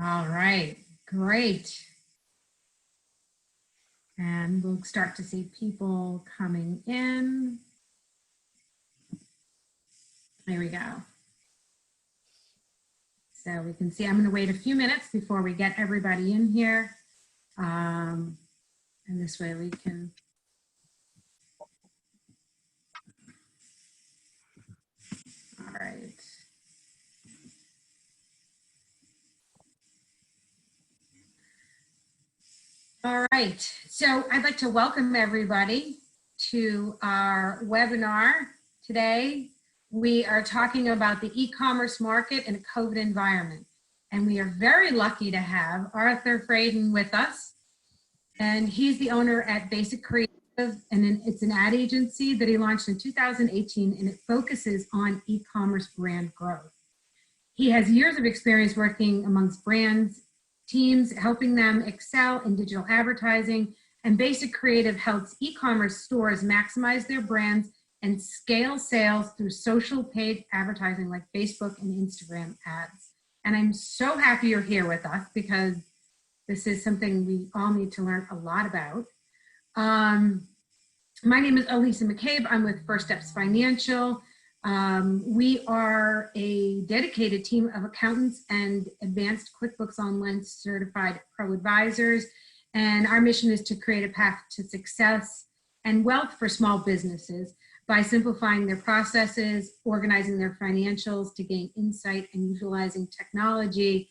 All right, great. And we'll start to see people coming in. There we go. So we can see, I'm going to wait a few minutes before we get everybody in here. And this way we can. All right. All right, so I'd like to welcome everybody to our webinar today. We are talking about the e-commerce market in a COVID environment. And we are very lucky to have Arthur Freyding with us. And he's the owner at Basic Creative, and it's an ad agency that he launched in 2018, and it focuses on e-commerce brand growth. He has years of experience working amongst brands, teams, helping them excel in digital advertising, and Basic Creative helps e-commerce stores maximize their brands and scale sales through social paid advertising like Facebook and Instagram ads. And I'm so happy you're here with us because this is something we all need to learn a lot about. My name is Alisa McCabe. I'm with First Steps Financial. We are a dedicated team of accountants and advanced QuickBooks Online certified pro advisors. And our mission is to create a path to success and wealth for small businesses by simplifying their processes, organizing their financials to gain insight, and utilizing technology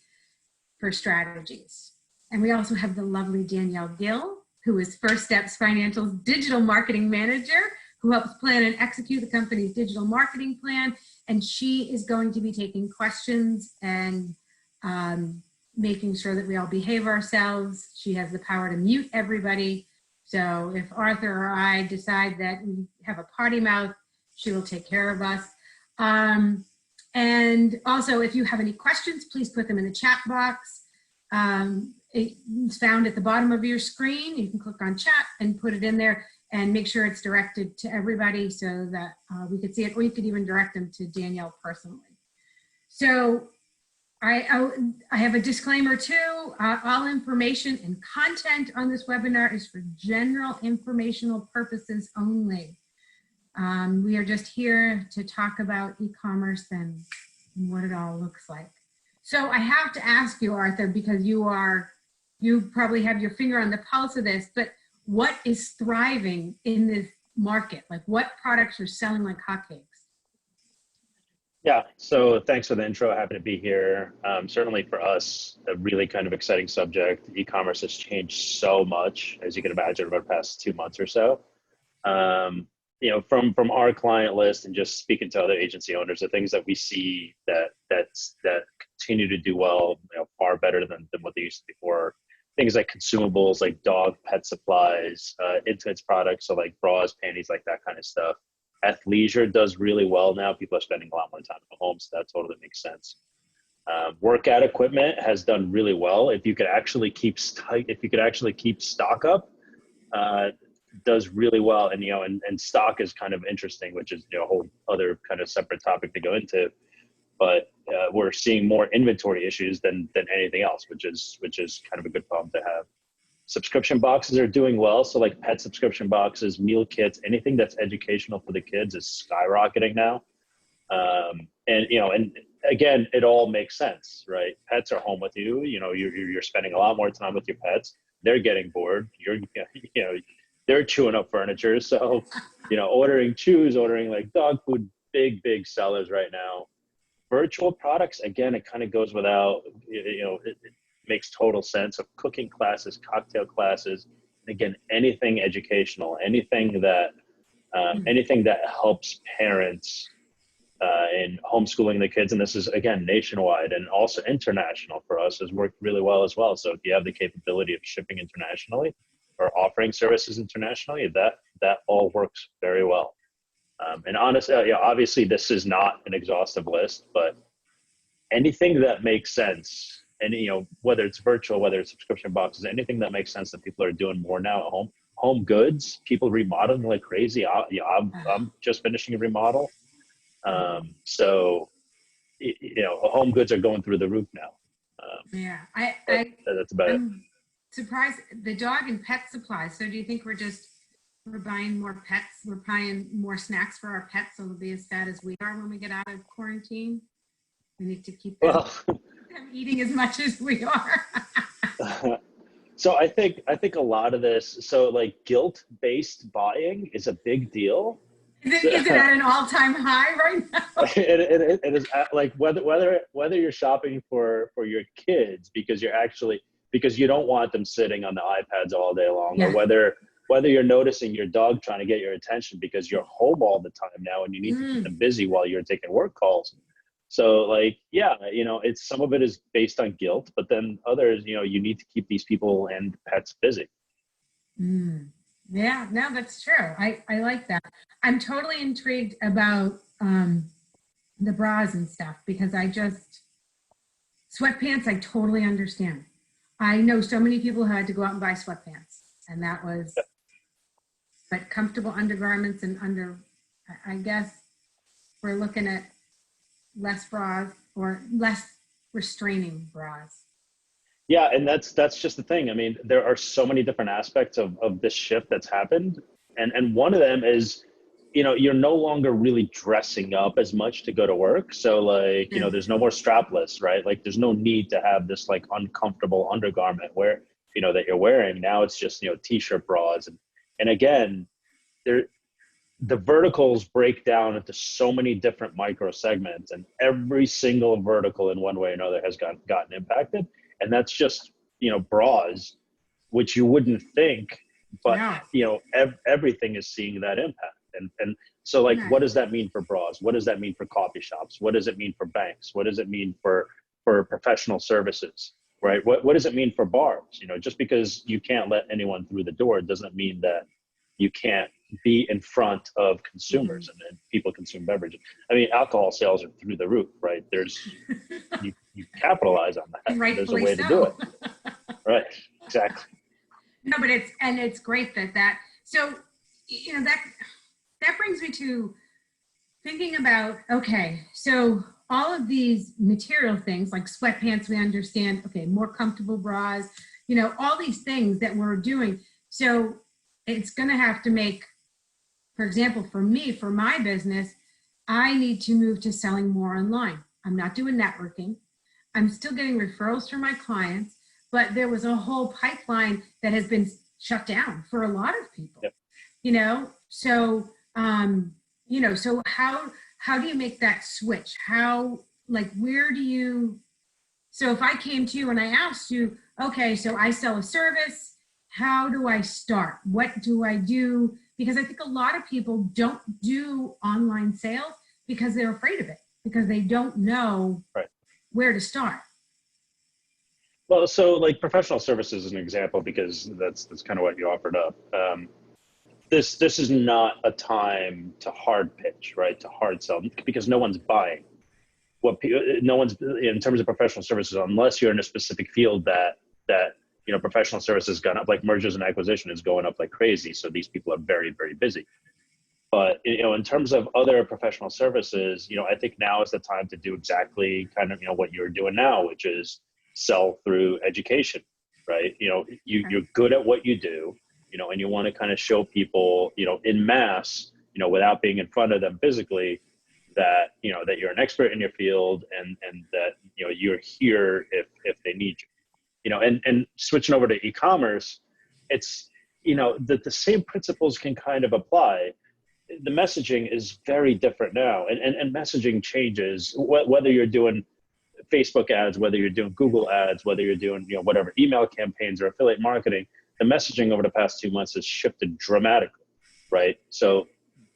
for strategies. And we also have the lovely Danielle Gill, who is First Steps Financial's digital marketing manager, who helps plan and execute the company's digital marketing plan. And she is going to be taking questions and making sure that we all behave ourselves. She has the power to mute everybody. So if Arthur or I decide that we have a potty mouth, she will take care of us. And also, if you have any questions, please put them in the chat box. It's found at the bottom of your screen. You can click on chat and put it in there and make sure it's directed to everybody so that we could see it, or you could even direct them to Danielle personally. So I have a disclaimer too. All information and content on this webinar is for general informational purposes only. We are just here to talk about e-commerce and what it all looks like. So I have to ask you, Arthur, because you probably have your finger on the pulse of this, but what is thriving in this market? Like what products are selling like hotcakes? Yeah, so thanks for the intro. Happy to be here. Certainly for us, a really kind of exciting subject. E-commerce has changed so much, as you can imagine, over the past 2 months or so. You know, from our client list and just speaking to other agency owners, the things that we see that continue to do well, you know, far better than what they used to before. Things like consumables, like dog, pet supplies, intimates products, so like bras, panties, like that kind of stuff. Athleisure does really well now. People are spending a lot more time at home, so that totally makes sense. Workout equipment has done really well. If you could actually keep stock up, does really well. And you know, and stock is kind of interesting, which is, you know, a whole other kind of separate topic to go into. But we're seeing more inventory issues than anything else, which is kind of a good problem to have. Subscription boxes are doing well. So like pet subscription boxes, meal kits, anything that's educational for the kids is skyrocketing now. And, you know, and again, it all makes sense, right? Pets are home with you. You know, you're spending a lot more time with your pets. They're getting bored. You know, they're chewing up furniture. So, you know, ordering chews, ordering like dog food, big sellers right now. Virtual products, again, it kind of goes without, you know, it makes total sense of cooking classes, cocktail classes, again, anything educational, anything that helps parents in homeschooling the kids. And this is, again, nationwide and also international for us has worked really well as well. So if you have the capability of shipping internationally or offering services internationally, that all works very well. And honestly, yeah, obviously this is not an exhaustive list, but anything that makes sense, and you know, whether it's virtual, whether it's subscription boxes, anything that makes sense that people are doing more now at home. Home goods, people remodeling like crazy. I'm just finishing a remodel, so you know, home goods are going through the roof now. Yeah, But that's about it. I'm surprised the dog and pet supplies. So do you think we're buying more pets? We're buying more snacks for our pets so they'll be as fat as we are when we get out of quarantine? We need to keep them, Well, them eating as much as we are. so I think a lot of this, so like guilt-based buying is a big deal. So, Is it at an all-time high right now? it is like whether you're shopping for your kids because because you don't want them sitting on the iPads all day long, or Yeah. whether you're noticing your dog trying to get your attention because you're home all the time now and you need to keep them busy while you're taking work calls. So like, yeah, it's some of it is based on guilt, but then others, you need to keep these people and pets busy. Mm. Yeah, no, that's true. I like that. I'm totally intrigued about the bras and stuff because sweatpants, I totally understand. I know so many people who had to go out and buy sweatpants, and that was, but comfortable undergarments and I guess we're looking at less bras or less restraining bras. Yeah, and that's just the thing. I mean, there are so many different aspects of this shift that's happened. And one of them is, you're no longer really dressing up as much to go to work. So like, Yeah. there's no more strapless, right? Like there's no need to have this like uncomfortable undergarment where, that you're wearing. Now it's just, t-shirt bras. And again, there the verticals break down into so many different micro segments, and every single vertical in one way or another has gotten impacted. And that's just, bras, which you wouldn't think, but Yeah. everything is seeing that impact. And so like, Yeah. what does that mean for bras? What does that mean for coffee shops? What does it mean for banks? What does it mean for professional services? Right? What does it mean for bars? Just because you can't let anyone through the door doesn't mean that you can't be in front of consumers and people consume beverages. I mean, alcohol sales are through the roof, right? You capitalize on that. There's a Rightfully way to do so. it. Right. Exactly. No, but it's great so that brings me to thinking about, okay, so all of these material things like sweatpants, we understand, okay, more comfortable bras, all these things that we're doing. So it's going to have to make, for example, for me, for my business, I need to move to selling more online. I'm not doing networking. I'm still getting referrals from my clients, but there was a whole pipeline that has been shut down for a lot of people. Yep. So so how do you make that switch? How, like, where do you, so if I came to you and I asked you, okay, so I sell a service, how do I start? What do I do? Because I think a lot of people don't do online sales because they're afraid of it, because they don't know Right. where to start. Well, so like professional services is an example because that's kind of what you offered up. This is not a time to hard pitch, right? To hard sell, because no one's buying. No one's in terms of professional services, unless you're in a specific field that professional services gone up, like mergers and acquisition is going up like crazy. So these people are very, very busy. But in terms of other professional services, I think now is the time to do exactly kind of what you're doing now, which is sell through education, right? You're good at what you do, and you want to kind of show people, in mass, without being in front of them physically, that that you're an expert in your field, and that you're here if they need you. And switching over to e-commerce, it's that the same principles can kind of apply. The messaging is very different now, and messaging changes whether you're doing Facebook ads, whether you're doing Google ads, whether you're doing whatever email campaigns or affiliate marketing. The messaging over the past 2 months has shifted dramatically, right? So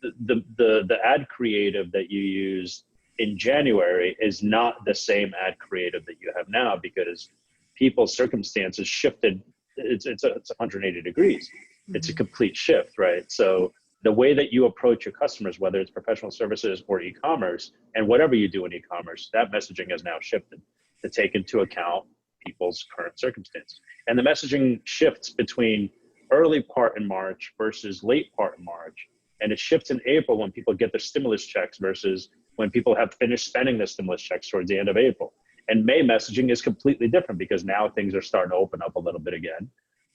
the ad creative that you use in January is not the same ad creative that you have now, because people's circumstances shifted. It's 180 degrees. It's a complete shift, right? So the way that you approach your customers, whether it's professional services or e-commerce, and whatever you do in e-commerce, that messaging has now shifted to take into account people's current circumstances. And the messaging shifts between early part in March versus late part in March. And it shifts in April when people get their stimulus checks versus when people have finished spending the stimulus checks towards the end of April. And May messaging is completely different because now things are starting to open up a little bit again.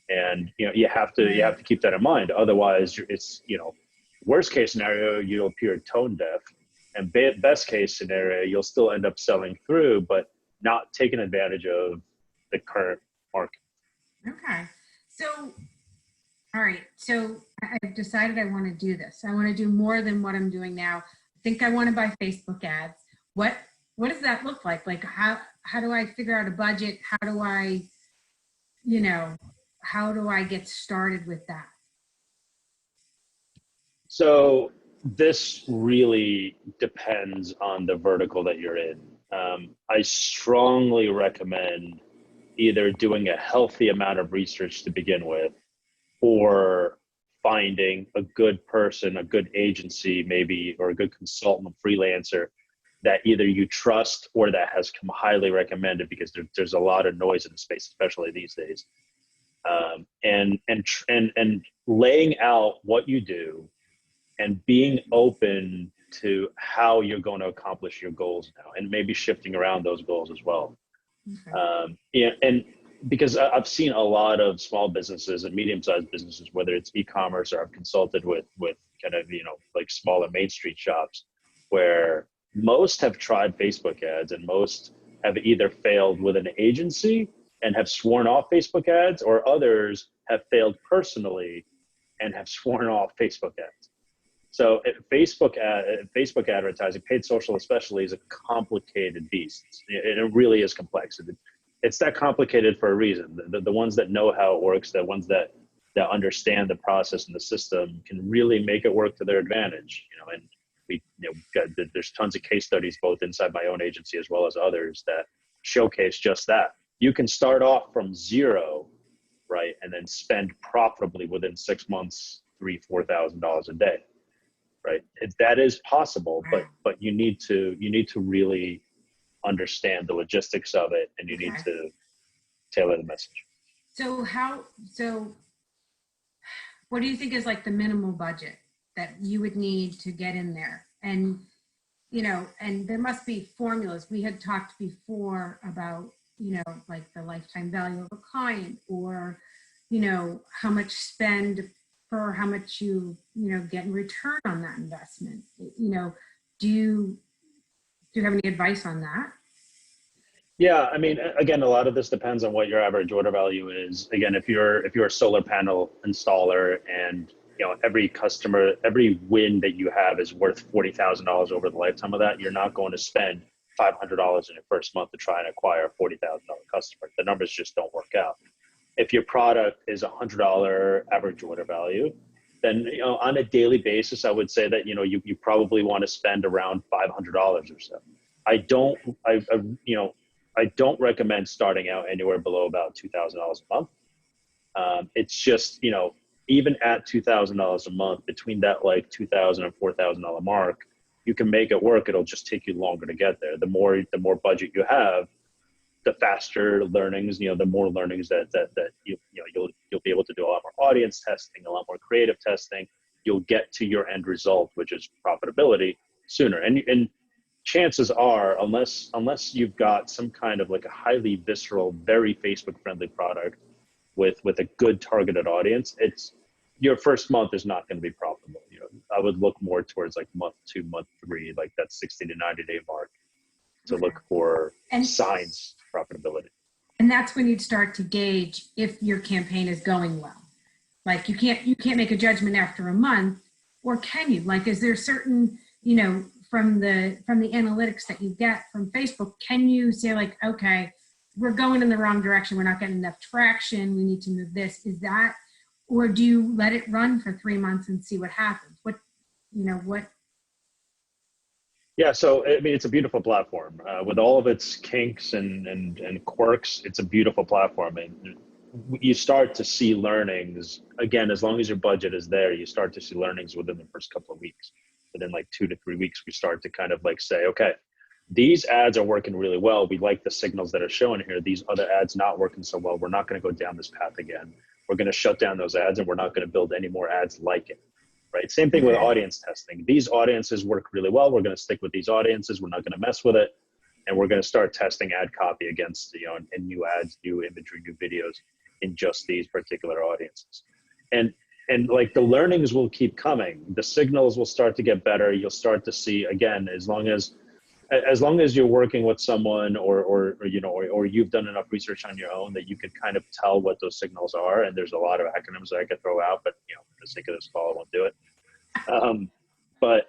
And, you have to keep that in mind. Otherwise it's, worst case scenario, you'll appear tone deaf, and best case scenario, you'll still end up selling through, but not taking advantage of the current market. Okay. So, all right. So I've decided I want to do this. I want to do more than what I'm doing now. I think I want to buy Facebook ads. What does that look like? Like how do I figure out a budget? How do I get started with that? So this really depends on the vertical that you're in. I strongly recommend either doing a healthy amount of research to begin with, or finding a good person, a good agency maybe, or a good consultant, freelancer that either you trust or that has come highly recommended, because there's a lot of noise in the space, especially these days. And laying out what you do and being open to how you're going to accomplish your goals now, and maybe shifting around those goals as well. Okay. And because I've seen a lot of small businesses and medium-sized businesses, whether it's e-commerce, or I've consulted with kind of, like smaller Main Street shops, where most have tried Facebook ads and most have either failed with an agency and have sworn off Facebook ads, or others have failed personally and have sworn off Facebook ads. So Facebook advertising, paid social especially, is a complicated beast. It really is complex. It's that complicated for a reason. The ones that know how it works, the ones that understand the process and the system, can really make it work to their advantage. And there's tons of case studies, both inside my own agency as well as others, that showcase just that. You can start off from zero, right, and then spend profitably within 6 months, $3,000-$4,000 a day. Right, that is possible, but you need to really understand the logistics of it, and you need to tailor the message. So what do you think is like the minimal budget that you would need to get in there? And and there must be formulas. We had talked before about like the lifetime value of a client, or how much spend for how much you get in return on that investment. Do you have any advice on that? Yeah, I mean, again, a lot of this depends on what your average order value is. Again, if you're a solar panel installer, and every win that you have is worth $40,000 over the lifetime of that, you're not going to spend $500 in your first month to try and acquire a $40,000 customer. The numbers just don't work out. If your product is $100 average order value, then on a daily basis, I would say that you probably want to spend around $500 or so. I don't recommend starting out anywhere below about $2,000 a month. It's just even at $2,000 a month, between that like $2,000 and $4,000 mark, you can make it work. It'll just take you longer to get there. The more budget you have, the faster learnings, the more learnings that you'll be able to do a lot more audience testing, a lot more creative testing. You'll get to your end result, which is profitability, sooner. And chances are, unless you've got some kind of like a highly visceral, very Facebook friendly product with a good targeted audience, your first month is not going to be profitable. I would look more towards like month 2, month 3, like that 60 to 90 day mark, to look for signs of profitability. And that's when you'd start to gauge if your campaign is going well. Like you can't make a judgment after a month, or can you? Like, is there certain, from the analytics that you get from Facebook, can you say like, okay, we're going in the wrong direction, we're not getting enough traction, we need to move this? Is that, or do you let it run for 3 months and see what happens? Yeah, so I mean, it's a beautiful platform with all of its kinks and quirks. It's a beautiful platform, and you start to see learnings. Again, as long as your budget is there, you start to see learnings within the first couple of weeks. Within like 2 to 3 weeks, we start to kind of like say, okay, these ads are working really well. We like the signals that are showing here. These other ads not working so well. We're not going to go down this path again. We're going to shut down those ads, and we're not going to build any more ads like it. Right? Same thing with audience testing. These audiences work really well. We're going to stick with these audiences. We're not going to mess with it. And we're going to start testing ad copy against, and new ads, new imagery, new videos in just these particular audiences. And like the learnings will keep coming. The signals will start to get better. You'll start to see, again, as long as you're working with someone or you've done enough research on your own that you could kind of tell what those signals are. And there's a lot of acronyms that I could throw out, but for the sake of this call, I won't do it. But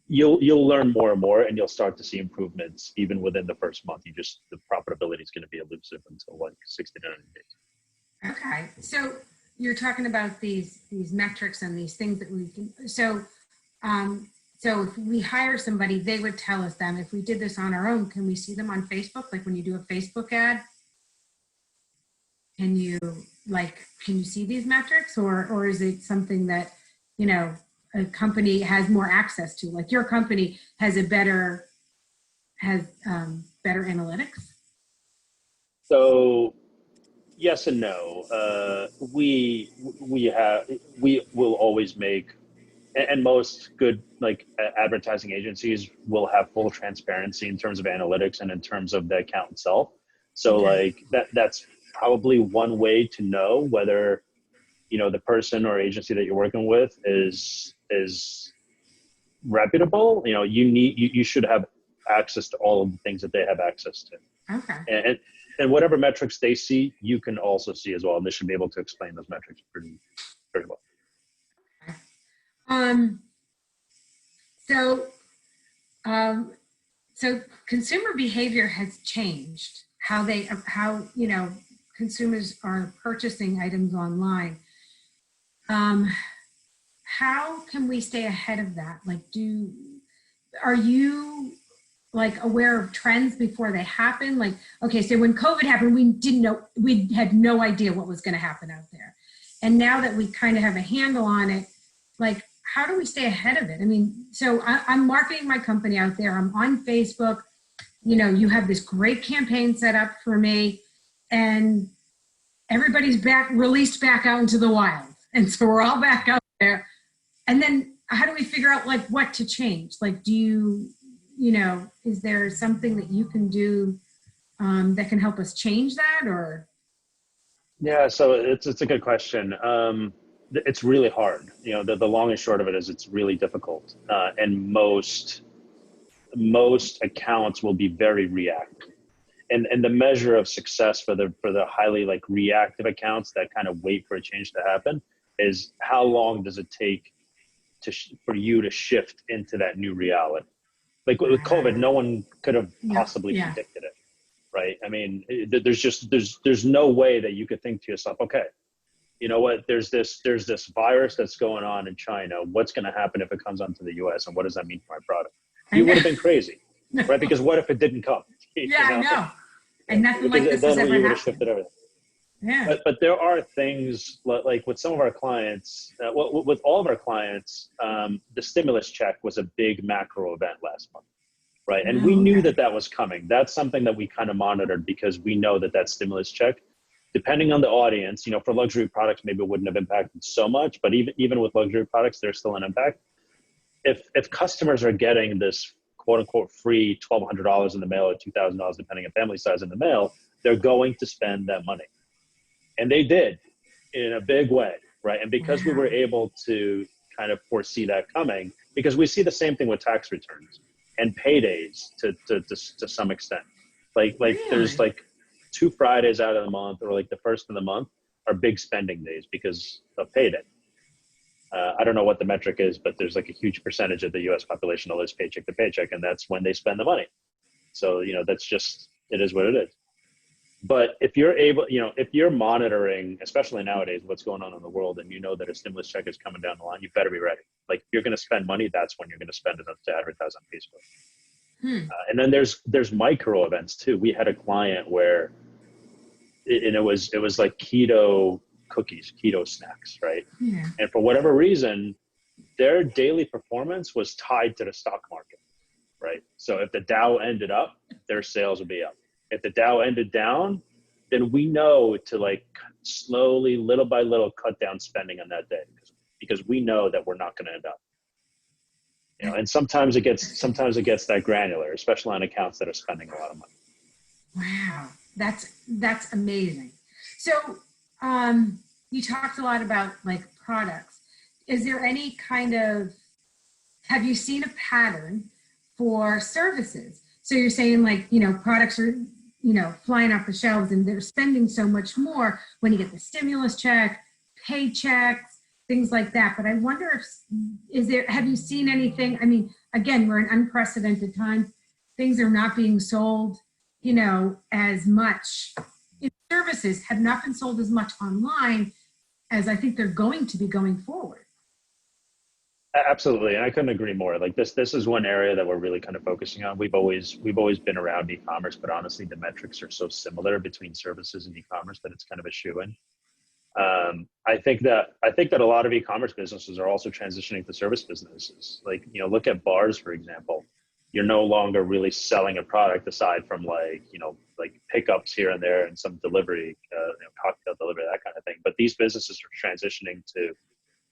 you'll learn more and more, and you'll start to see improvements even within the first month. The profitability is going to be elusive until like 60 to 90 days. Okay, so you're talking about these metrics and these things that we can. So if we hire somebody, they would tell us them. If we did this on our own, can we see them on Facebook? Like when you do a Facebook ad, can you see these metrics, or is it something that a company has more access to? Like your company has better analytics? So yes and no. We will always make, and most good advertising agencies will have full transparency in terms of analytics and in terms of the account itself. So that's probably one way to know whether the person or agency that you're working with is reputable. You should have access to all of the things that they have access to. Okay. And whatever metrics they see, you can also see as well. And they should be able to explain those metrics pretty well. So consumer behavior has changed. How consumers are purchasing items online. How can we stay ahead of that? Are you aware of trends before they happen? So when COVID happened, we had no idea what was going to happen out there. And now that we kind of have a handle on it, how do we stay ahead of it? I mean, so I'm marketing my company out there. I'm on Facebook. You have this great campaign set up for me, and everybody's released back out into the wild. And so we're all back out there. And then how do we figure out what to change? Is there something that you can do that can help us change that, or? Yeah, so it's a good question. It's really hard. The long and short of it is it's really difficult. And most accounts will be very reactive. And the measure of success for the highly reactive accounts that kind of wait for a change to happen is how long does it take for you to shift into that new reality? With COVID, no one could have possibly predicted it, right? I mean, there's no way that you could think to yourself, okay, you know what? There's this virus that's going on in China. What's going to happen if it comes onto the U.S. and what does that mean for my product? You would have been crazy, right? Because what if it didn't come? I know. And nothing like this has ever you would have happened. shifted everything. Yeah. But there are things like with some of our clients, with all of our clients, the stimulus check was a big macro event last month, right? And we knew that was coming. That's something that we kind of monitored because we know that stimulus check, depending on the audience, for luxury products, maybe it wouldn't have impacted so much, but even with luxury products, there's still an impact. If customers are getting this quote unquote free $1,200 in the mail or $2,000, depending on family size in the mail, they're going to spend that money. And they did in a big way, right? And because we were able to kind of foresee that coming, because we see the same thing with tax returns and paydays to some extent. There's 2 Fridays out of the month or the first of the month are big spending days because of payday. I don't know what the metric is, but there's a huge percentage of the US population that lives paycheck to paycheck, and that's when they spend the money. So, that's just, it is what it is. But if you're able, if you're monitoring, especially nowadays, what's going on in the world, and that a stimulus check is coming down the line, you better be ready. If you're going to spend money, that's when you're going to spend enough to advertise on Facebook. And then there's micro events too. We had a client where, it was keto cookies, keto snacks, right? Yeah. And for whatever reason, their daily performance was tied to the stock market, right? So if the Dow ended up, their sales would be up. If the Dow ended down, then we know to slowly, little by little, cut down spending on that day because we know that we're not going to end up. And sometimes it gets that granular, especially on accounts that are spending a lot of money. Wow, that's amazing. So you talked a lot about like products. Is there any kind of, have you seen a pattern for services? So you're saying like, products are, flying off the shelves and they're spending so much more when you get the stimulus check, paychecks, things like that. But I wonder if, have you seen anything? I mean, again, we're in unprecedented times. Things are not being sold, as much. Services have not been sold as much online as I think they're going to be going forward. Absolutely, and I couldn't agree more. Like this is one area that we're really kind of focusing on. We've always been around e-commerce, but honestly, the metrics are so similar between services and e-commerce that it's kind of a shoo-in. I think that a lot of e-commerce businesses are also transitioning to service businesses. Like, look at bars, for example. You're no longer really selling a product aside from like pickups here and there and some delivery, cocktail delivery, that kind of thing. But these businesses are transitioning to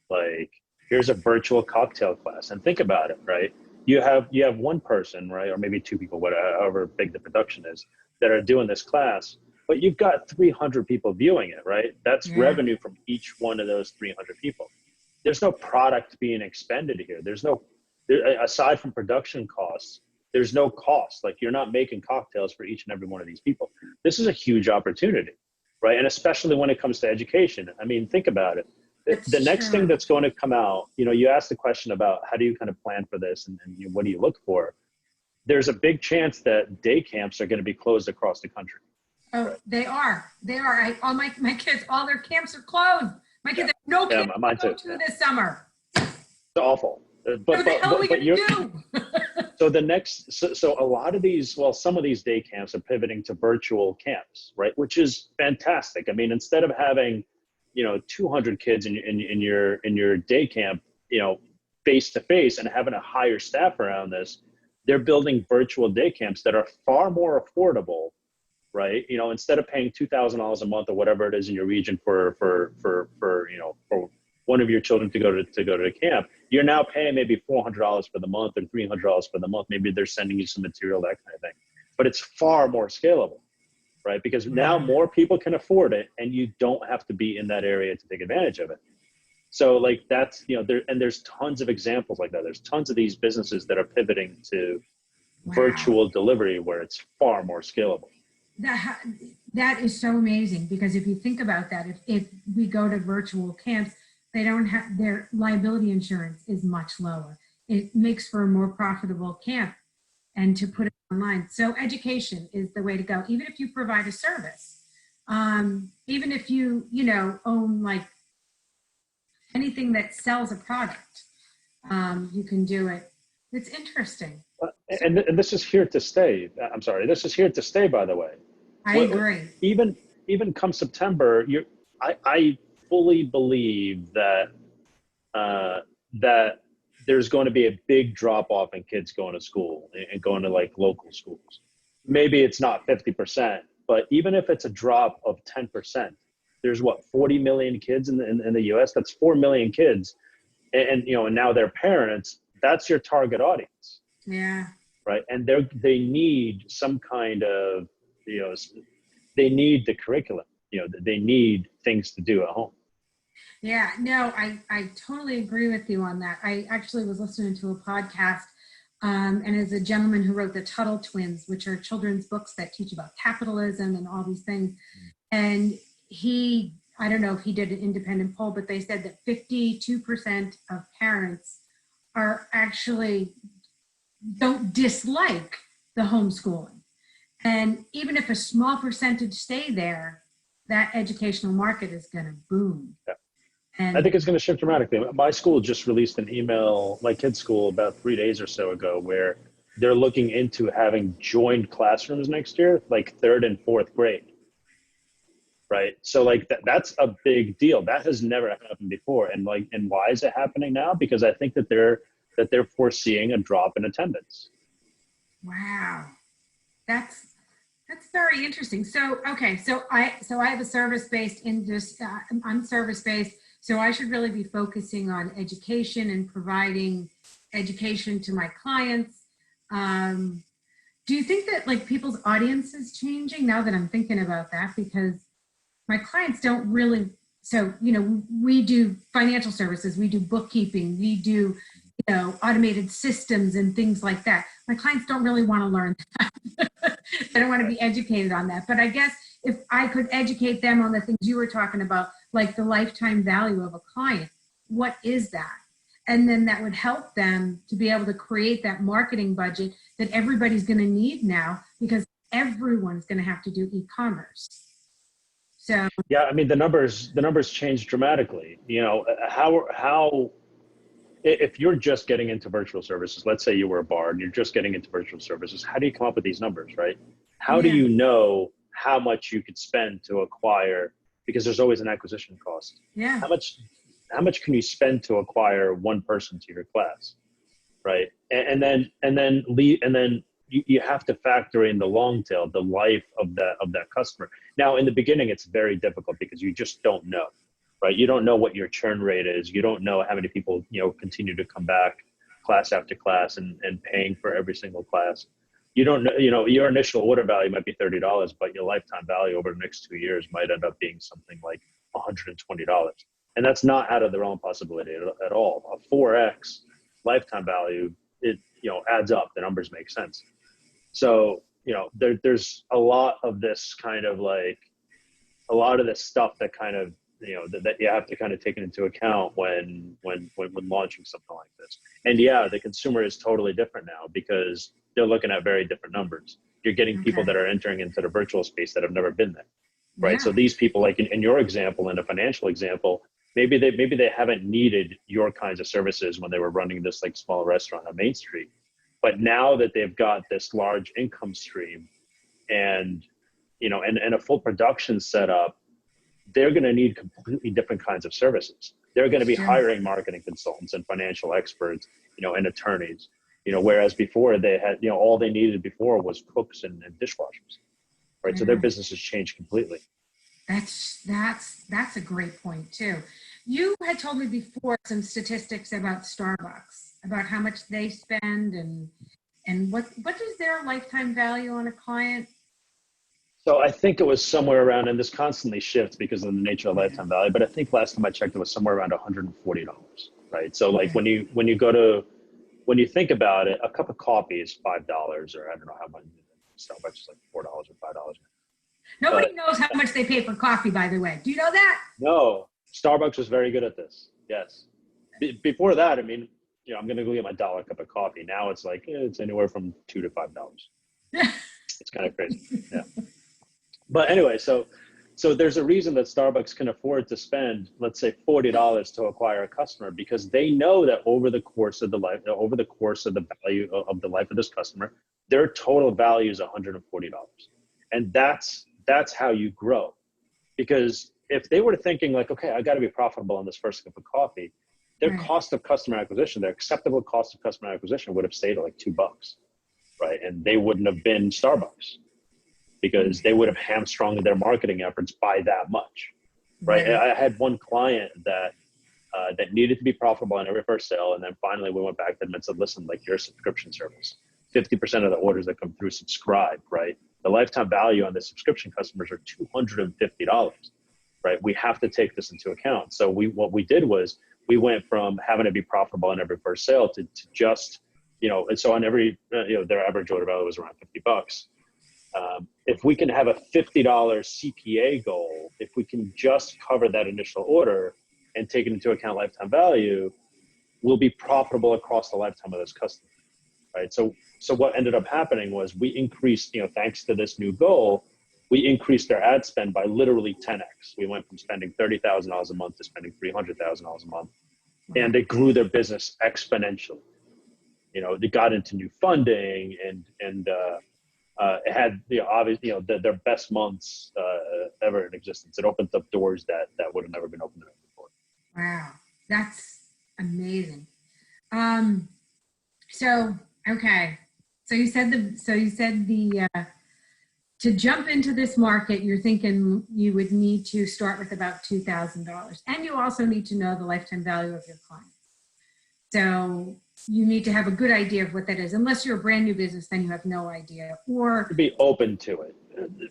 like, here's a virtual cocktail class. And think about it, right? You have one person, right? Or maybe two people, however big the production is, that are doing this class, but you've got 300 people viewing it, right? That's revenue from each one of those 300 people. There's no product being expended here. Aside from production costs, there's no cost. Like, you're not making cocktails for each and every one of these people. This is a huge opportunity, right? And especially when it comes to education. I mean, think about it. The next thing that's going to come out, you asked the question about how do you kind of plan for this and what do you look for? There's a big chance that day camps are going to be closed across the country. Oh, they are. All my kids, all their camps are closed. My kids have no camp to go to this summer. It's awful. But so a lot of these, some of these day camps are pivoting to virtual camps, right? Which is fantastic. I mean, instead of having 200 kids in your day camp, face to face, and having a higher staff around this, they're building virtual day camps that are far more affordable, right? Instead of paying $2,000 a month or whatever it is in your region for one of your children to go to camp, you're now paying maybe $400 for the month or $300 for the month. Maybe they're sending you some material, that kind of thing. But it's far more scalable, right? Because now more people can afford it, and you don't have to be in that area to take advantage of it. So like that's, there's tons of examples like that. There's tons of these businesses that are pivoting to virtual delivery where it's far more scalable. That is so amazing, because if you think about that, if we go to virtual camps, they don't have, their liability insurance is much lower. It makes for a more profitable camp, and to put it online. So education is the way to go, even if you provide a service. Even if you, own like anything that sells a product, you can do it. It's interesting. And this is here to stay. I'm sorry, this is here to stay, by the way. I agree. Even come September, I fully believe that that there's going to be a big drop off in kids going to school and going to like local schools. Maybe it's not 50%, but even if it's a drop of 10%, there's 40 million kids in the US. That's 4 million kids, and now their parents. That's your target audience. Yeah. Right, and they need some kind of they need the curriculum. They need things to do at home. Yeah, no, I totally agree with you on that. I actually was listening to a podcast, and it's a gentleman who wrote the Tuttle Twins, which are children's books that teach about capitalism and all these things. And I don't know if he did an independent poll, but they said that 52% of parents are actually don't dislike the homeschooling. And even if a small percentage stay there, that educational market is going to boom. Yeah. And I think it's going to shift dramatically. My school just released an email, my kid's school, about 3 days or so ago, where they're looking into having joined classrooms next year, like 3rd and 4th grade. Right. So like that's a big deal. That has never happened before. And why is it happening now? Because I think that they're foreseeing a drop in attendance. Wow. That's very interesting. So, okay. So I have a service-based I'm service-based. So I should really be focusing on education and providing education to my clients. Do you think that like people's audience is changing now that I'm thinking about that? Because my clients don't really, so, you know, we do financial services, we do bookkeeping, we do, you know, automated systems and things like that. My clients don't really want to learn that. They don't want to be educated on that. But I guess if I could educate them on the things you were talking about, like the lifetime value of a client, what is that? And then that would help them to be able to create that marketing budget that everybody's going to need now, because everyone's going to have to do e-commerce. So Yeah, I mean the numbers change dramatically. You know, how if you're just getting into virtual services, let's say you were a bar and you're just getting into virtual services, how do you come up with these numbers, right? How do yeah, you know how much you could spend to acquire, because there's always an acquisition cost. yeah, How much can you spend to acquire one person to your class, right? And then you have to factor in the long tail, the life of that customer. Now, in the beginning, it's very difficult because you just don't know, right? You don't know what your churn rate is. You don't know how many people, you know, continue to come back class after class and paying for every single class. You don't know, you know, your initial order value might be $30, but your lifetime value over the next 2 years might end up being something like $120. And that's not out of the realm of possibility at all. A 4X lifetime value, it, you know, adds up. The numbers make sense. So, you know, there's a lot of this kind of like, a lot of this stuff that kind of, you know, that you have to kind of take into account when launching something like this. And yeah, the consumer is totally different now because they're looking at very different numbers. You're getting people that are entering into the virtual space that have never been there, right? yeah, So these people, like in your example, in a financial example, maybe they haven't needed your kinds of services when they were running this like small restaurant on Main Street. But now that they've got this large income stream and, you know, and a full production setup, they're going to need completely different kinds of services. They're going to be sure, hiring marketing consultants and financial experts, you know, and attorneys, you know, whereas before they had, you know, all they needed before was cooks and dishwashers, right? So their yeah. business has changed completely. That's a great point too. You had told me before some statistics about Starbucks, about how much they spend and what is their lifetime value on a client? So I think it was somewhere around, and this constantly shifts because of the nature of lifetime value, but I think last time I checked, it was somewhere around $140, right? So like Okay. when you think about it, a cup of coffee is $5, or I don't know how much. Starbucks is like $4 or $5. Nobody But knows how much they pay for coffee, by the way. Do you know that? no, Starbucks was very good at this. Yes. Before that, I mean, you know, I'm going to go get my dollar cup of coffee. Now it's like, it's anywhere from $2 to $5. It's kind of crazy. Yeah. But anyway, so there's a reason that Starbucks can afford to spend, let's say, $40 to acquire a customer, because they know that over the course of the value of the life of this customer, their total value is $140. And that's how you grow. Because if they were thinking like, okay, I got to be profitable on this first cup of coffee, their Right. cost of customer acquisition, their acceptable cost of customer acquisition would have stayed at like $2, right? And they wouldn't have been Starbucks, because they would have hamstrung their marketing efforts by that much, right? Right. I had one client that needed to be profitable on every first sale, and then finally we went back to them and said, listen, like, you're a subscription service. 50% of the orders that come through subscribe, right? The lifetime value on the subscription customers are $250, right? We have to take this into account. So what we did was we went from having to be profitable on every first sale to just, you know, and so on every, you know, their average order value was around $50. If we can have a $50 CPA goal, if we can just cover that initial order and take into account lifetime value, we'll be profitable across the lifetime of this customer, right? So what ended up happening was we increased, you know, thanks to this new goal, we increased their ad spend by literally 10x. We went from spending $30,000 a month to spending $300,000 a month, and they grew their business exponentially. You know, they got into new funding and it had, you know, obviously, you know, their best months ever in existence. It opened up doors that would have never been opened up before. Wow. That's amazing. So, okay. So you said to jump into this market, you're thinking you would need to start with about $2,000, and you also need to know the lifetime value of your clients. So you need to have a good idea of what that is. Unless you're a brand new business, then you have no idea. Or To be open to it.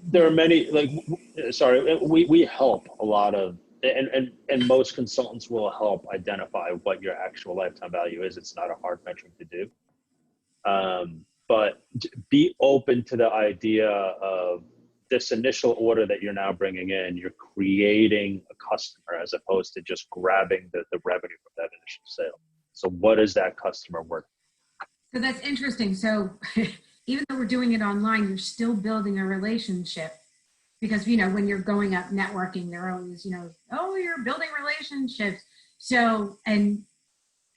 There are many, like, sorry, we help a lot of, and most consultants will help identify what your actual lifetime value is. It's not a hard metric to do. But be open to the idea of this initial order that you're now bringing in, you're creating a customer as opposed to just grabbing the revenue from that initial sale. So what is that customer worth? so that's interesting. So even though we're doing it online, you're still building a relationship because, you know, when you're going up networking, they're always, you know, oh, you're building relationships. So, and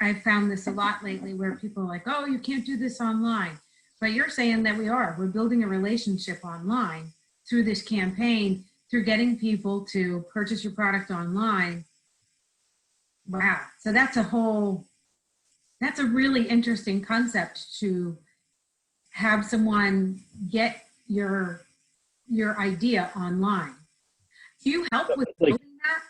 I've found this a lot lately where people are like, oh, you can't do this online. But you're saying that we're building a relationship online through this campaign, through getting people to purchase your product online. Wow. So that's a really interesting concept to have someone get your idea online. Do you help with Like, building that?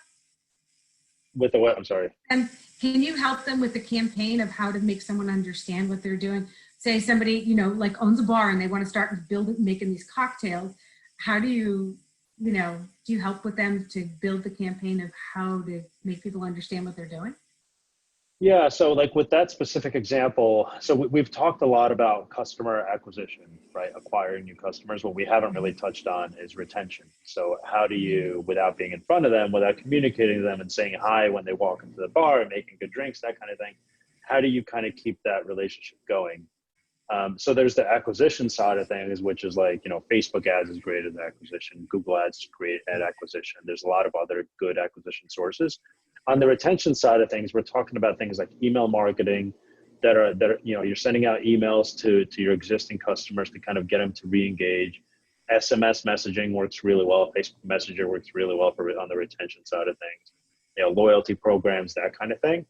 with the what? I'm sorry. And can you help them with the campaign of how to make someone understand what they're doing? Say somebody, you know, like owns a bar and they want to start making these cocktails. How do you, you know, do you help with them to build the campaign of how to make people understand what they're doing? Yeah, so like with that specific example, so we've talked a lot about customer acquisition, right? Acquiring new customers. What we haven't really touched on is retention. So how do you, without being in front of them, without communicating to them and saying hi when they walk into the bar and making good drinks, that kind of thing, how do you kind of keep that relationship going? So there's the acquisition side of things, which is like, you know, Facebook ads is great at acquisition, Google ads is great at acquisition. There's a lot of other good acquisition sources. On the retention side of things, we're talking about things like email marketing that are, you know, you're sending out emails to your existing customers to kind of get them to re-engage. SMS messaging works really well. Facebook Messenger works really well on the retention side of things. You know, loyalty programs, that kind of thing.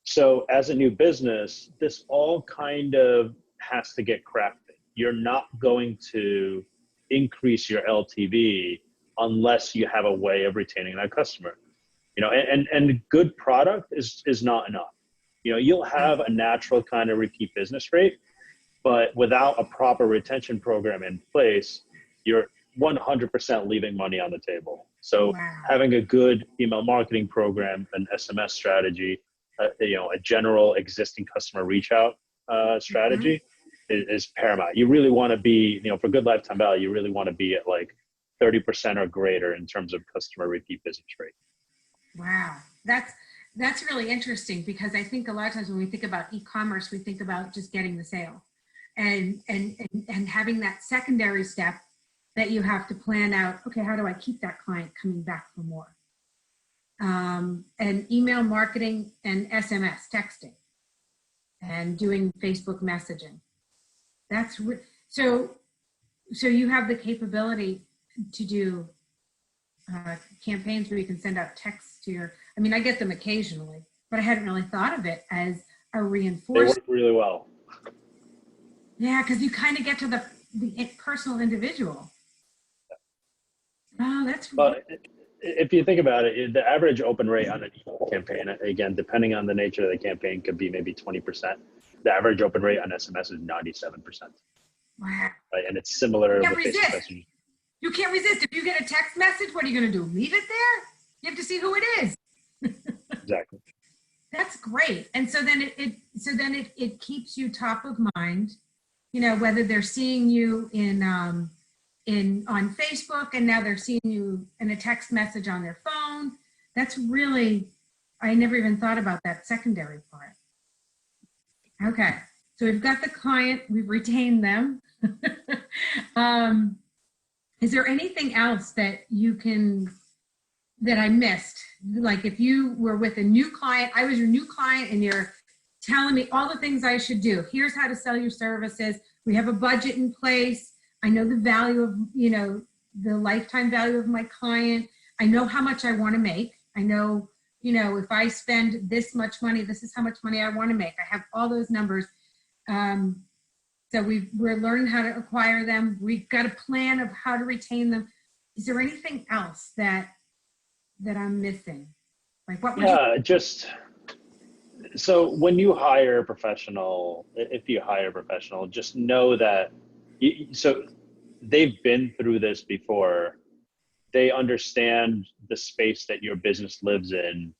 So as a new business, this all kind of has to get crafted. You're not going to increase your LTV unless you have a way of retaining that customer. You know, and good product is not enough. You know, you'll have a natural kind of repeat business rate, but without a proper retention program in place, you're 100% leaving money on the table. So Wow. having a good email marketing program, an SMS strategy, you know, a general existing customer reach out strategy is paramount. You really want to be, you know, for good lifetime value, you really want to be at like 30% or greater in terms of customer repeat business rate. Wow, that's really interesting because I think a lot of times when we think about e-commerce, we think about just getting the sale, and having that secondary step that you have to plan out. Okay, how do I keep that client coming back for more? And email marketing and SMS texting, and doing Facebook messaging. That's so you have the capability to do campaigns where you can send out texts to your, I mean, I get them occasionally, but I hadn't really thought of it as a reinforcement. They work really well. Yeah, because you kind of get to the personal individual. Oh, that's But if you think about it, the average open rate on an email campaign, again, depending on the nature of the campaign, could be maybe 20%. The average open rate on SMS is 97%. wow. Right? And it's similar You can't with Facebook resist. messaging. You can't resist. If you get a text message, what are you going to do? Leave it there? You have to see who it is. Exactly. That's great. And so then it keeps you top of mind, you know, whether they're seeing you on Facebook and now they're seeing you in a text message on their phone. That's really, I never even thought about that secondary part. Okay. So we've got the client, we've retained them. Is there anything else that I missed? Like if you were with a new client, I was your new client and you're telling me all the things I should do. Here's how to sell your services. We have a budget in place. I know the value of, you know, the lifetime value of my client. I know how much I want to make. I know, you know, if I spend this much money, this is how much money I want to make. I have all those numbers. So we're learning how to acquire them. We've got a plan of how to retain them. Is there anything else that I'm missing? Like what would Yeah, just So when you hire a professional, if you hire a professional, just know that so they've been through this before. They understand the space that your business lives in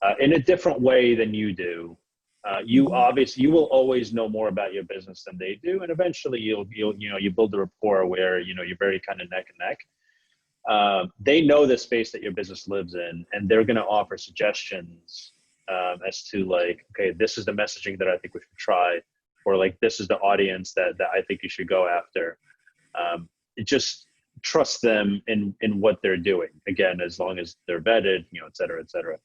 a different way than you do. Mhm. You will always know more about your business than they do, and eventually you build a rapport where you're very kind of neck and neck. They know the space that your business lives in, and they're going to offer suggestions as to like, okay, this is the messaging that I think we should try, or like this is the audience that I think you should go after. Just trust them in what they're doing. Again, as long as they're vetted, et cetera, et cetera.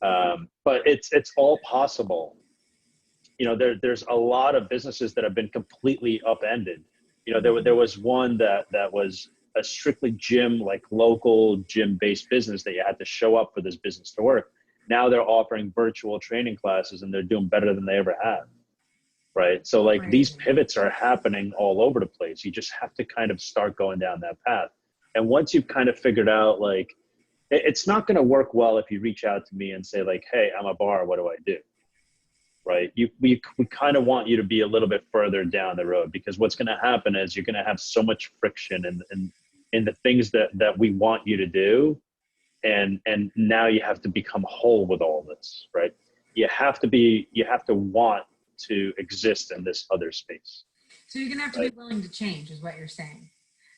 But it's all possible. There's a lot of businesses that have been completely upended. There was one that was a strictly gym, like local gym based business that you had to show up for this business to work. Now they're offering virtual training classes and they're doing better than they ever have. Right. So like these Crazy. pivots are happening all over the place. You just have to kind of start going down that path. And once you've kind of figured out like, it's not going to work well if you reach out to me and say like, hey, I'm a bar, what do I do? Right. We kind of want you to be a little bit further down the road, because what's going to happen is you're going to have so much friction in the things that we want you to do. And now you have to become whole with all this, right? You have to want to exist in this other space, So you're gonna have to be right? willing to change, is what you're saying.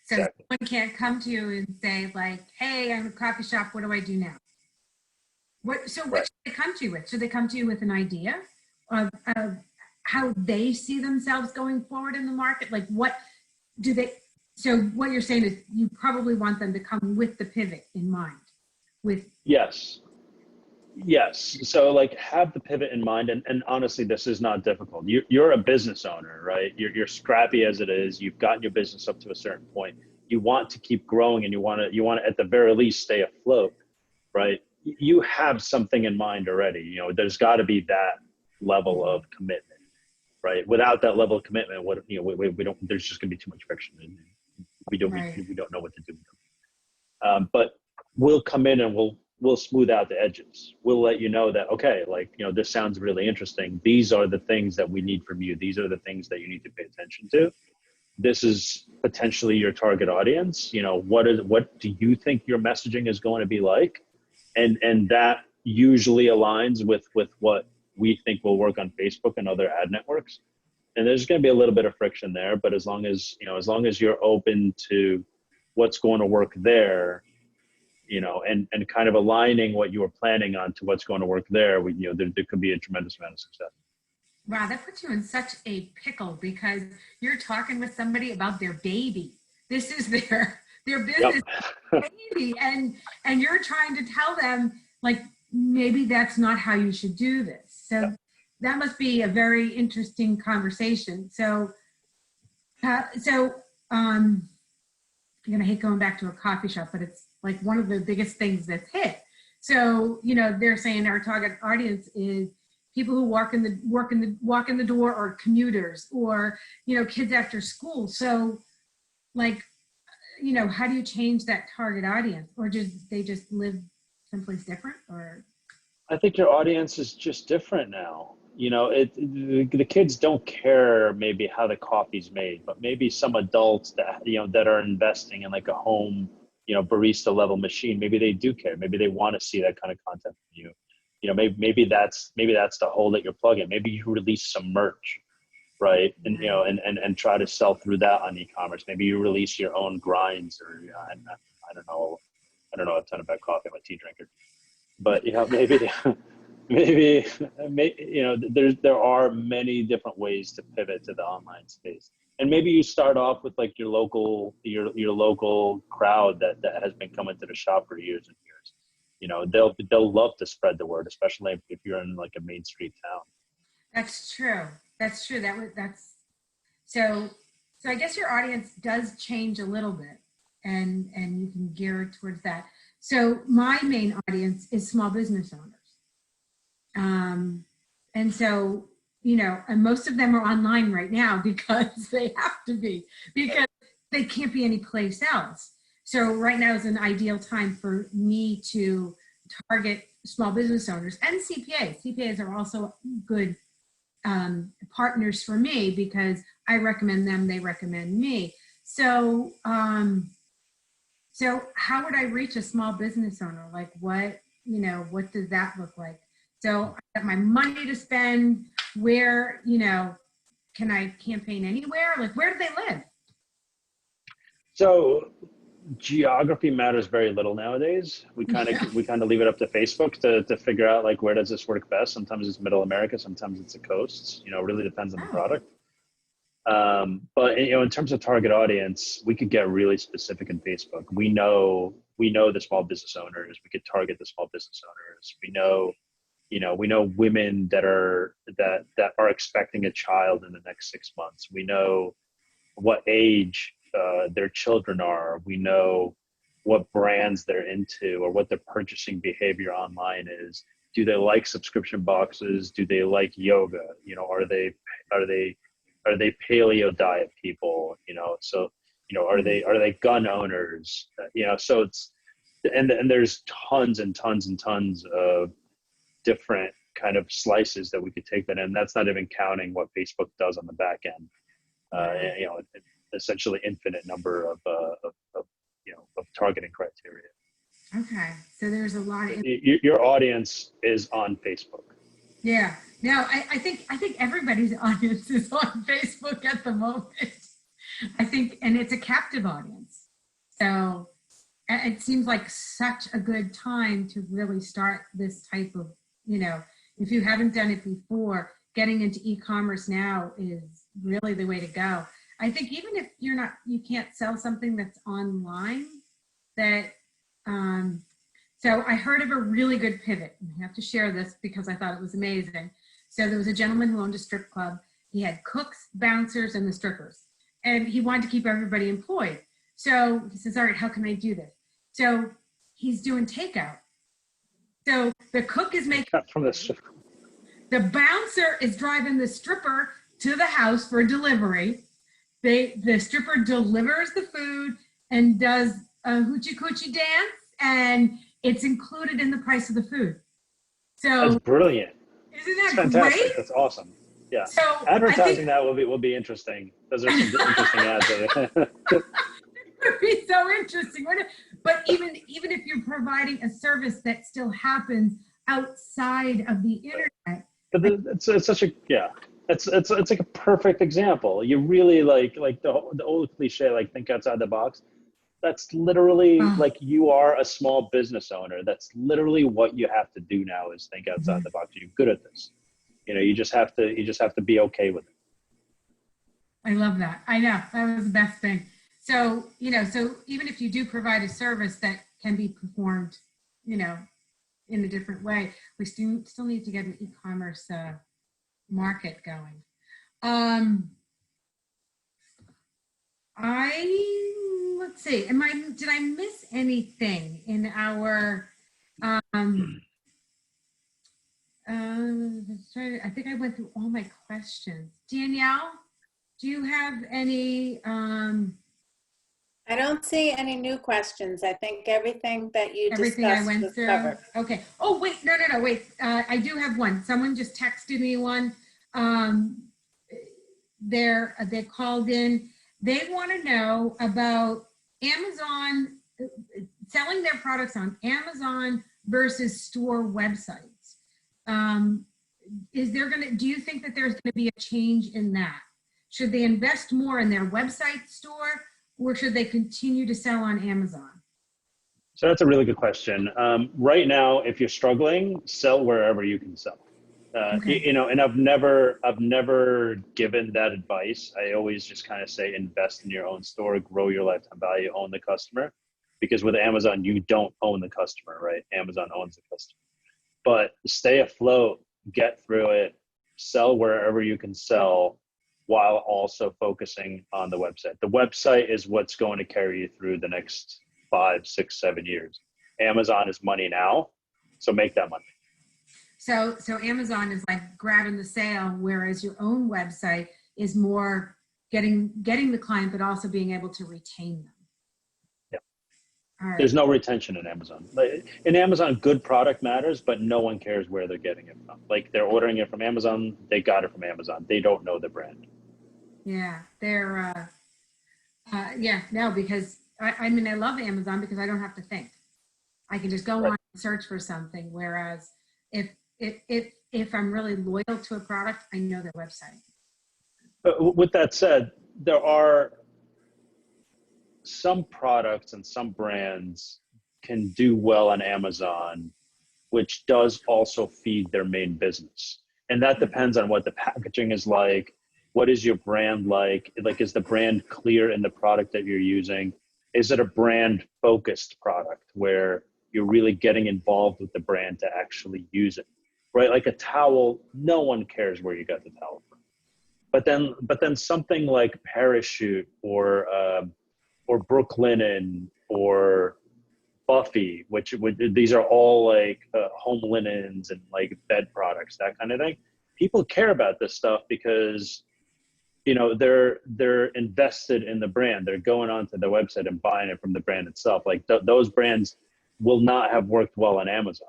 So Exactly. someone can't come to you and say like, "Hey, I'm a coffee shop. What do I do now?" What? So what Right. should they come to you with? Should they come to you with an idea of how they see themselves going forward in the market? Like, what do they? So what you're saying is you probably want them to come with the pivot in mind. With Yes. Yes. So like have the pivot in mind. And honestly, this is not difficult. You're a business owner, right? You're scrappy as it is. You've gotten your business up to a certain point. You want to keep growing and you want to at the very least stay afloat, right? You have something in mind already. There's got to be that level of commitment, right? Without that level of commitment, we don't, there's just gonna be too much friction and right, we don't know what to do. But we'll come in and we'll smooth out the edges. We'll let you know that, okay, like, this sounds really interesting. These are the things that we need from you. These are the things that you need to pay attention to. This is potentially your target audience. What do you think your messaging is going to be like? And that usually aligns with what we think will work on Facebook and other ad networks. And there's going to be a little bit of friction there, but as long as you're open to what's going to work there, and kind of aligning what you were planning on to what's going to work there, there could be a tremendous amount of success. wow, that puts you in such a pickle because you're talking with somebody about their baby. This is their Yep. business baby, and you're trying to tell them like maybe that's not how you should do this. So Yep. that must be a very interesting conversation. So I'm gonna hate going back to a coffee shop, but it's like one of the biggest things that's hit. So they're saying our target audience is people who walk in the door, or commuters, or kids after school. So like, how do you change that target audience, or just they just live someplace different, or I think your audience is just different now. The kids don't care maybe how the coffee's made, but maybe some adults that are investing in like a home, barista level machine, maybe they do care. Maybe they want to see that kind of content from you. Maybe that's the hole that you're plugging. Maybe you release some merch, right? And right, and try to sell through that on e-commerce. Maybe you release your own grinds, or I don't know. I don't know a ton about coffee. I'm a tea drinker, but maybe there are many different ways to pivot to the online space. And maybe you start off with like your local crowd that has been coming to the shop for years and years. They'll love to spread the word, especially if you're in like a main street town. that's true. That's true. That's so. So I guess your audience does change a little bit, and you can gear it towards that. So my main audience is small business owners. And so, and most of them are online right now because they have to be, because they can't be anyplace else. So right now is an ideal time for me to target small business owners and CPAs. CPAs are also good partners for me because I recommend them, they recommend me. So, so how would I reach a small business owner? Like what, what does that look like? So I have my money to spend. Where, can I campaign anywhere? Like where do they live? So geography matters very little nowadays. We kind of leave it up to Facebook to figure out like where does this work best. Sometimes it's middle America, sometimes it's the coasts. It really depends on the product. But in terms of target audience, we could get really specific in Facebook. We know the small business owners. We could target the small business owners. We know women that are expecting a child in the next 6 months. We know what age their children are. We know what brands they're into or what their purchasing behavior online is. Do they like subscription boxes? Do they like yoga? Are they paleo diet people? Are they gun owners? So it's and there's tons and tons and tons of different kind of slices that we could take that in. That's not even counting what Facebook does on the back end. Essentially infinite number of targeting criteria. Okay, so there's a lot of your audience is on Facebook. Yeah. No, I think everybody's audience is on Facebook at the moment. I think, and it's a captive audience. So it seems like such a good time to really start this type of, if you haven't done it before, getting into e-commerce now is really the way to go. I think even if you can't sell something that's online, so I heard of a really good pivot. I have to share this because I thought it was amazing. So there was a gentleman who owned a strip club. He had cooks, bouncers, and the strippers. And he wanted to keep everybody employed. So he says, all right, how can I do this? So he's doing takeout. So the cook is making from the bouncer is driving the stripper to the house for delivery. The stripper delivers the food and does a hoochie coochie dance, and it's included in the price of the food. So that's brilliant. Isn't that fantastic? Great? That's awesome. Yeah. So advertising that will be interesting. Those are some interesting ads. It would be so interesting, wouldn't it? But even if you're providing a service that still happens outside of the internet. But it's such a It's like a perfect example. You really like the old cliche, like think outside the box. That's literally like you are a small business owner. That's literally what you have to do now is think outside the box. You're good at this. You just have to be okay with it. I love that. I know that was the best thing. So, so even if you do provide a service that can be performed, in a different way, we still need to get an e-commerce market going. Let's see. Did I miss anything in our? I think I went through all my questions. Danielle, do you have any? I don't see any new questions. I think everything that you discussed was covered. Okay. Oh, wait, no, wait. I do have one. Someone just texted me one. They called in. They want to know about Amazon, selling their products on Amazon versus store websites. Do you think that there's going to be a change in that? Should they invest more in their website store, or should they continue to sell on Amazon? So that's a really good question. Right now, if you're struggling, sell wherever you can sell. Okay. And I've never given that advice. I always just kind of say invest in your own store, grow your lifetime value, own the customer. Because with Amazon, you don't own the customer, right? Amazon owns the customer. But stay afloat, get through it, sell wherever you can sell, while also focusing on the website. The website is what's going to carry you through the next 5, 6, 7 years. Amazon is money now, so make that money. So Amazon is like grabbing the sale, whereas your own website is more getting the client, but also being able to retain them. All right. There's no retention in Amazon. Like, in Amazon, good product matters, but no one cares where they're getting it from. Like, they're ordering it from Amazon, they got it from Amazon. They don't know the brand. Yeah, they're, yeah, no, because I mean, I love Amazon because I don't have to think. I can just go Right. on and search for something. Whereas if I'm really loyal to a product, I know their website. But with that said, there are some products and some brands can do well on Amazon, which does also feed their main business. And that depends on what the packaging is like. What is your brand like? Like, is the brand clear in the product that you're using? Is it a brand focused product where you're really getting involved with the brand to actually use it, right? Like a towel, no one cares where you got the towel from. But then something like Parachute or Brooklinen or Buffy, which these are all like home linens and like bed products, that kind of thing. People care about this stuff because, you know, they're invested in the brand. They're going onto the website and buying it from the brand itself. Like those brands will not have worked well on Amazon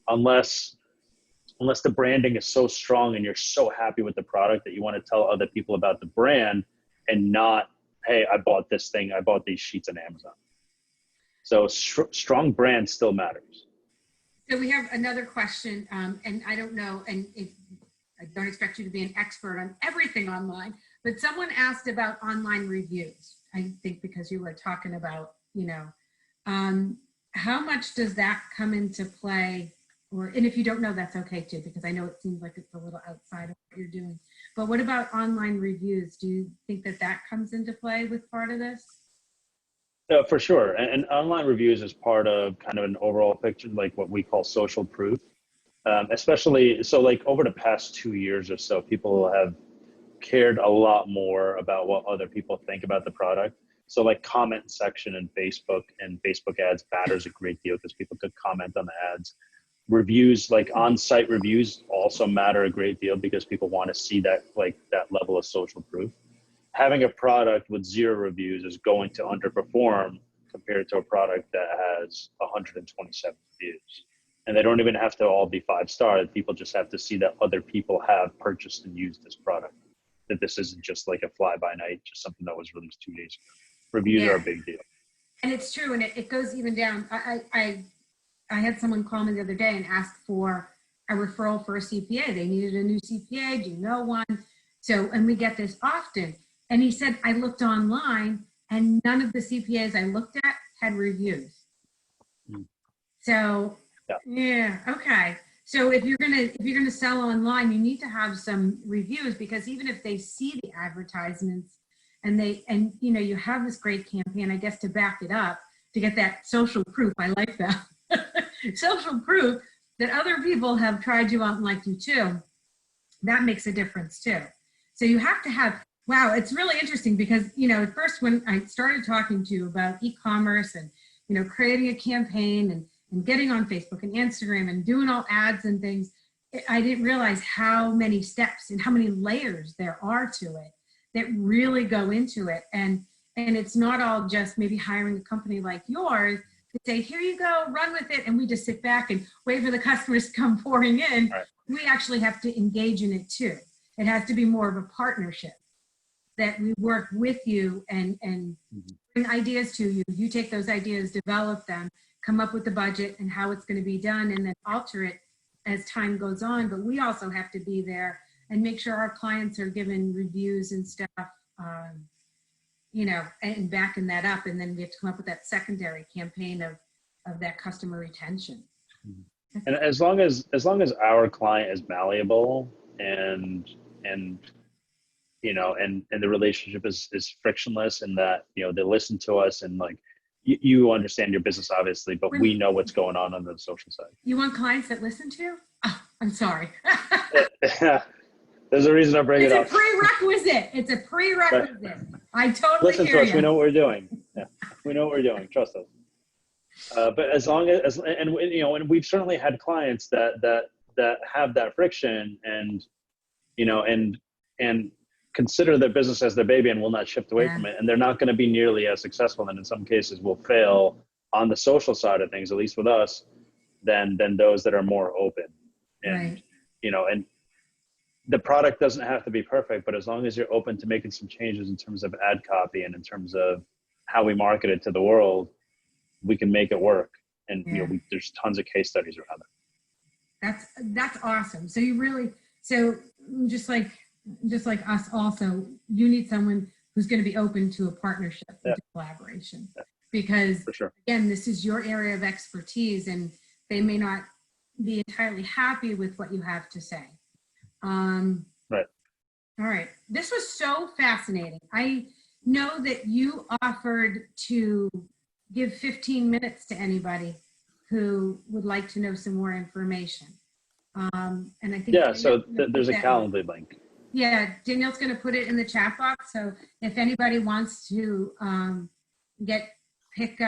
unless the branding is so strong and you're so happy with the product that you want to tell other people about the brand and not, hey, I bought this thing, I bought these sheets on Amazon. So strong brand still matters. So we have another question, and I don't know, and I don't expect you to be an expert on everything online, but someone asked about online reviews. I think because you were talking about, you know, how much does that come into play? And if you don't know, that's okay too, because I know it seems like it's a little outside of what you're doing. But what about online reviews? Do you think that comes into play with part of this? For sure. And online reviews is part of kind of an overall picture, like what we call social proof. Especially, so like over the past 2 years or so, people have cared a lot more about what other people think about the product. So like comment section in Facebook and Facebook ads matters a great deal because people could comment on the ads. Reviews, like on-site reviews, also matter a great deal because people want to see that, like that level of social proof. Having a product with 0 reviews is going to underperform compared to a product that has 127 reviews. And they don't even have to all be 5-star. People just have to see that other people have purchased and used this product. That this isn't just like a fly-by-night, just something that was released 2 days ago. Reviews are a big deal. And it's true, and it goes even down. I had someone call me the other day and ask for a referral for a CPA. They needed a new CPA. Do you know one? So, and we get this often. And he said, I looked online and none of the CPAs I looked at had reviews. So, yeah, okay. So if you're gonna sell online, you need to have some reviews, because even if they see the advertisements and you know, you have this great campaign, I guess, to back it up, to get that social proof. I like that. Social proof that other people have tried you out and liked you too. That makes a difference too. So you have to have, wow, it's really interesting because, you know, at first when I started talking to you about e-commerce and, you know, creating a campaign and getting on Facebook and Instagram and doing all ads and things, I didn't realize how many steps and how many layers there are to it that really go into it. And it's not all just maybe hiring a company like yours to say, here you go, run with it. And we just sit back and wait for the customers to come pouring in. Right. We actually have to engage in it too. It has to be more of a partnership, that we work with you and bring ideas to you. You take those ideas, develop them, come up with the budget and how it's going to be done, and then alter it as time goes on. But we also have to be there and make sure our clients are given reviews and stuff, you know, and backing that up. And then we have to come up with that secondary campaign of that customer retention. And as long as our client is malleable and you know, and the relationship is frictionless, and that, you know, they listen to us, and like you understand your business obviously, but we know what's going on the social side. You want clients that listen to you? Oh, I'm sorry. There's a reason I bring it up. It's a prerequisite. It's a prerequisite. But I totally listen hear to us. you. We know what we're doing. Yeah, we know what we're doing. Trust us. But as long as and you know, and we've certainly had clients that have that friction, and you know, and consider their business as their baby and will not shift away from it, and they're not going to be nearly as successful, and in some cases will fail on the social side of things, at least with us, than those that are more open. And, Right. you know, and the product doesn't have to be perfect, but as long as you're open to making some changes in terms of ad copy and in terms of how we market it to the world, we can make it work. And, Yeah. you know, there's tons of case studies around it. That's awesome. So you really, so just like us also, you need someone who's going to be open to a partnership, Yeah. to collaboration, because For sure. again, this is your area of expertise and they may not be entirely happy with what you have to say. Right. All right. This was so fascinating. I know that you offered to give 15 minutes to anybody who would like to know some more information. And I think Yeah, so Danielle's there's a gonna put Calendly link. Yeah, Danielle's going to put it in the chat box. So if anybody wants to pick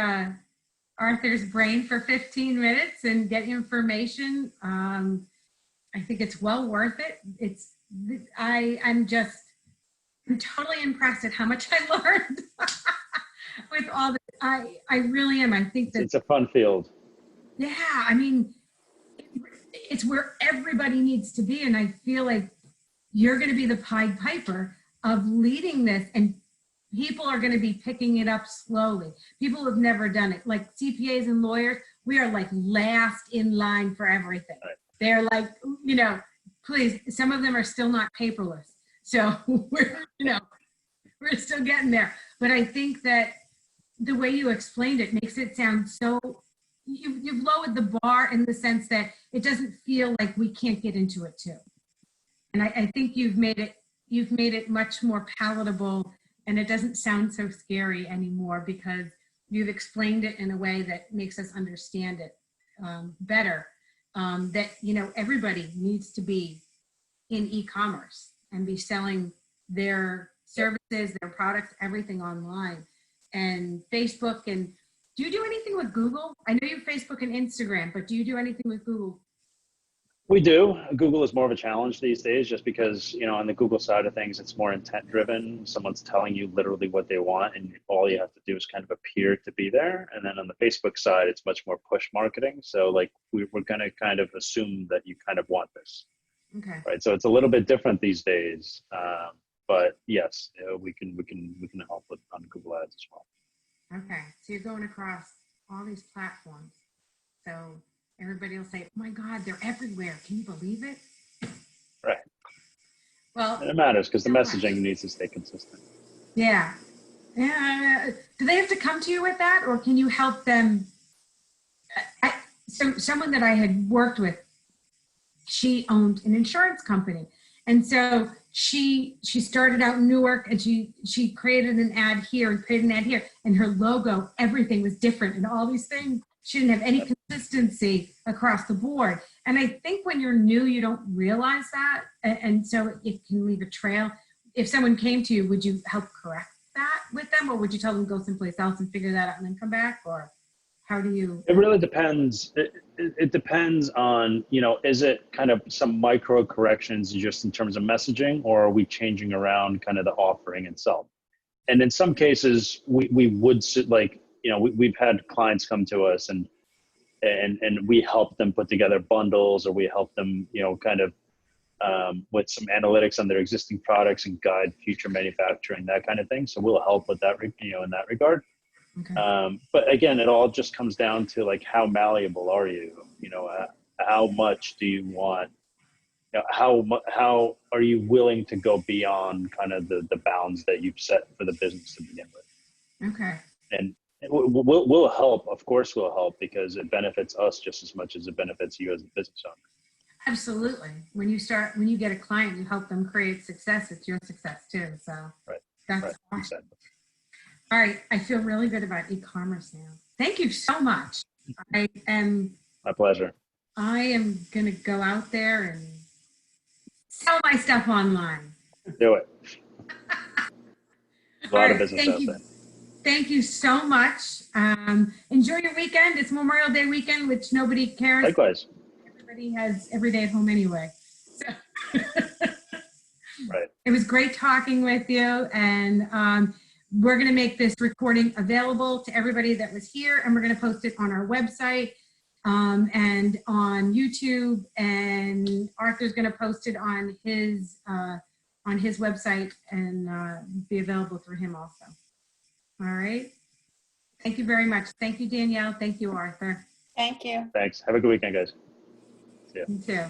Arthur's brain for 15 minutes and get information, I think it's well worth it. I'm totally impressed at how much I learned with all this. I really am. I think that It's a fun field. Yeah, I mean, it's where everybody needs to be. And I feel like you're going to be the Pied Piper of leading this, and people are going to be picking it up slowly. People have never done it. Like CPAs and lawyers, we are like last in line for everything. Right. They're like, you know, please, some of them are still not paperless. So we're still getting there. But I think that the way you explained it makes it sound so, you've lowered the bar in the sense that it doesn't feel like we can't get into it too. And I think you've made it much more palatable, and it doesn't sound so scary anymore because you've explained it in a way that makes us understand it better. That, you know, everybody needs to be in e-commerce and be selling their services, their products, everything online. And Facebook, and do you do anything with Google? I know you have Facebook and Instagram, but do you do anything with Google? We do. Google is more of a challenge these days just because, you know, on the Google side of things, it's more intent driven. Someone's telling you literally what they want and all you have to do is kind of appear to be there. And then on the Facebook side, it's much more push marketing. So like we're going to kind of assume that you kind of want this. Okay. Right. So it's a little bit different these days. But yes, we can help with on Google Ads as well. Okay. So you're going across all these platforms. So everybody will say, oh my God, they're everywhere. Can you believe it? Right. Well, and it matters because the messaging needs to stay consistent. Yeah. Yeah. Do they have to come to you with that, or can you help them? So someone that I had worked with, she owned an insurance company. And so she started out in Newark, and she created an ad here and created an ad here, and her logo, everything was different and all these things. She didn't have any consistency across the board. And I think when you're new, you don't realize that. And so it can leave a trail. If someone came to you, would you help correct that with them, or would you tell them to go someplace else and figure that out and then come back? Or how do you? It really depends. It depends on, you know, is it kind of some micro corrections just in terms of messaging, or are we changing around kind of the offering itself? And in some cases, we would, like, you know, we've had clients come to us and we help them put together bundles, or we help them, you know, kind of with some analytics on their existing products and guide future manufacturing, that kind of thing. So we'll help with that, you know, in that regard. Okay. But again, it all just comes down to like, how malleable are you? You know, how much do you want? You know, how are you willing to go beyond kind of the bounds that you've set for the business to begin with? Okay. And we'll help. Of course, we'll help because it benefits us just as much as it benefits you as a business owner. Absolutely. When you get a client, you help them create success. It's your success too. So right. That's right. awesome. Exactly. All right. I feel really good about e-commerce now. Thank you so much. My pleasure. I am going to go out there and sell my stuff online. Do it. A lot of business out there. Thank you so much. Enjoy your weekend. It's Memorial Day weekend, which nobody cares. Likewise. Everybody has every day at home anyway. So right. It was great talking with you. And we're going to make this recording available to everybody that was here, and we're going to post it on our website and on YouTube, and Arthur's going to post it on his website and be available through him also. All right. Thank you very much. Thank you, Danielle. Thank you, Arthur. Thank you. Thanks. Have a good weekend, guys. See ya. You too.